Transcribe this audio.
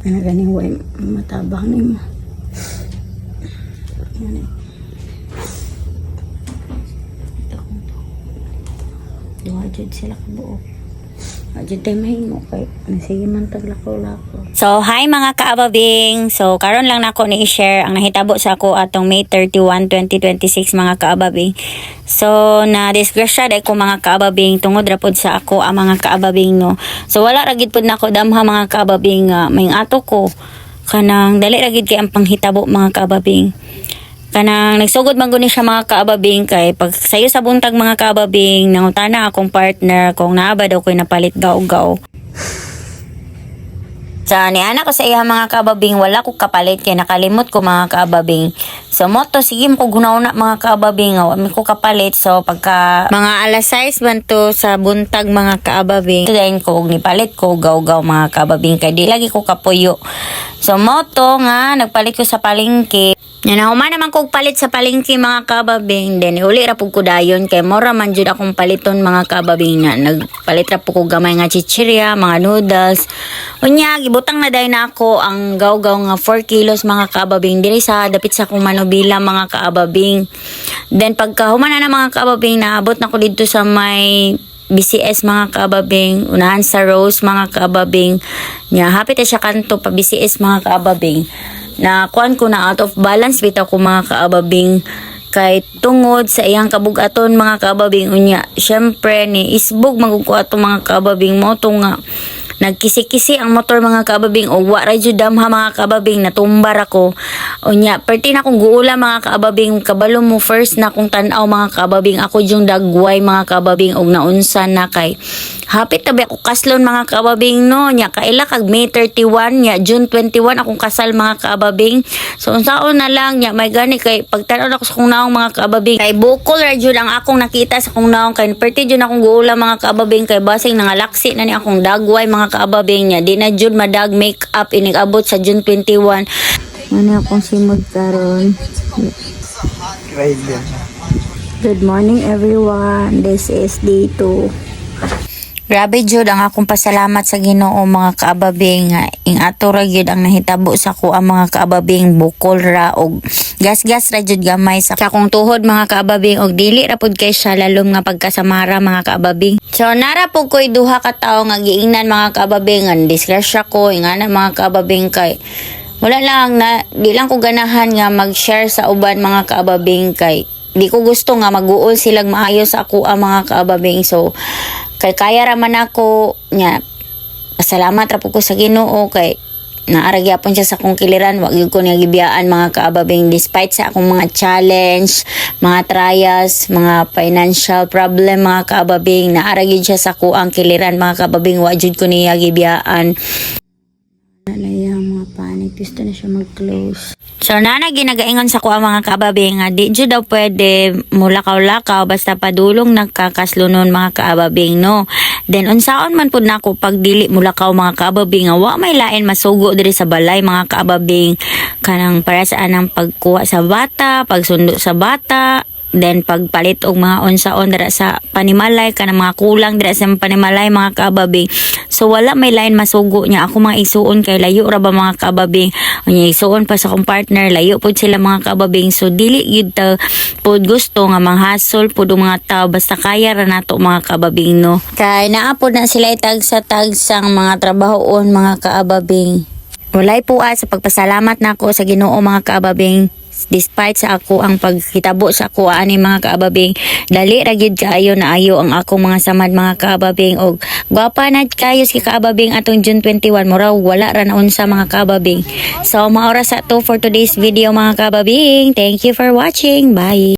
Ano ganing way matabang ni mo. Duha jud sila kabuok. Jud tay mahingo kay sige man taglakaw-lakaw. So, hi mga kaababing. So, karon lang nako ni i-share ang nahitabo sa ako atong May 31, 2026 mga kaababing. So, na disgrasya dai ko mga kaababing tungod ra pod sa ako ang mga kaababing no. So, wala ra gid pod nako damha mga kaababing may ato ko kanang dali ra gid kay ang panghitabo mga kaababing. Kanang nagsugod man guni siya mga kaababing kay pag sayo sa buntag mga kaababing nangutana akong partner kung naaba daw ko'y napalit gaw-gaw. Sa niana ko sa iya mga kaababing wala ko kapalit kay nakalimot ko mga kaababing. So moto sige mo ko gunaw na mga kaababing wala ko kapalit. So pagka mga alas 6 banto sa buntag mga kaababing tudayin ko nipalit ko gaw-gaw mga kaababing kay di lagi ko kapuyo. So moto nga nagpalit ko sa palengke. Nahuman naman kong palit sa palengke mga kababing. Then uli ra pug ko dayon kay mora man jud akong paliton mga kababing na nagpalit ra pug ko gamay nga chichirya, mga noodles. Unya gibutang na dayon ako ang gaw-gaw nga 4 kilos mga kababing diri sa dapit sa kong Manobila mga kababing. Then pagka human na mga kababing naabot na ko didto sa may BCS mga kababing, unahan sa Rose mga kababing. Nya hapit na siya kanto pa BCS mga kababing. Na kuan ko na out of balance bitaw ko mga kaababing kay tungod sa iyang kabugaton mga kaababing unya syempre ni isbog magugko ato mga kaababing mo to nga nagkisi-kisi ang motor mga kaababing o wa ra jud damha mga kaababing natumbar ako unya perti na kong guula mga kaababing kabalo mo first na kong tan-aw mga kaababing ako jung dagway mga kaababing og naunsa na kay hapit tabi ako kaslon mga kaababing no nya kaila kag May 31 nya June 21 akong kasal mga kaababing so unsaon na lang nya may gani kay pagtan-aw ako sa kong naong mga kaababing kay bukol ra jud ang akong nakita sa kong naong kay perti jud akong guula mga kaababing kay basing nangalaksi na ni akong dagway mga kaababing niya di na jud madag make up inigabot sa June 21 Ano akong simod karon. Good morning everyone. This is day 2. Grabe jud ang akong pasalamat sa Ginoo mga kaababing nga ing ato ra gyud ang nahitabo sa ko ang mga kaababing bukol ra og gas-gas ra jud gamay sa akong tuhod mga kaababing og dili ra pud kay siya lalom nga pagkasamara mga kaababing. So nara pud koy duha ka tawo nga giingnan mga kaababing nga disgrasya ko ingana mga kaababing kay wala lang na di lang ko ganahan nga mag-share sa uban mga kaababing kay di ko gusto nga mag-uol silang maayo sa ako ang mga kaababing so kay kaya raman ako nya pasalamat ra pud ko sa Ginoo kay naara gyapon siya sa akong kiliran wag gyud ko niya gibiyaan mga kaababing despite sa akong mga challenge mga trials mga financial problem mga kaababing naara gyud siya sa kuang kiliran mga kaababing wag jud ko niya gibiyaan. Nalayang mga panic gusto na siya mag-close. So nana ginagaingon sa kuha mga kaababing nga di jud daw pwede mulakaw-lakaw basta padulong nagkakaslunon mga kaababing no. Then unsaon man pud nako pag dili mulakaw mga kaababing nga wa may lain masugo diri sa balay mga kaababing kanang para sa anang pagkuha sa bata, pagsundo sa bata, then pagpalit og mga unsaon dira sa panimalay kanang mga kulang dira sa panimalay mga kaababing. So wala may lain masugo niya ako mga isuon kay layo ra ba mga kaababing. Unya isuon pa sa akong partner layo pud sila mga kaababing. So dili gid ta pud gusto nga manghasol pud mga tao basta kaya ra nato mga kaababing no. Kay naa pud na sila itag sa tagsang mga trabahoon mga kaababing. Walay puat sa pagpasalamat nako sa Ginoo mga kaababing. Despite sa ako ang pagkitabo sa ako ani mga kaababing dali ra gyud kaayo na ayo ang akong mga samad mga kaababing og gwapa na kayo si kaababing atong June 21 mura wala ra naon sa mga kaababing. So maora sa to for today's video mga kaababing. Thank you for watching. Bye.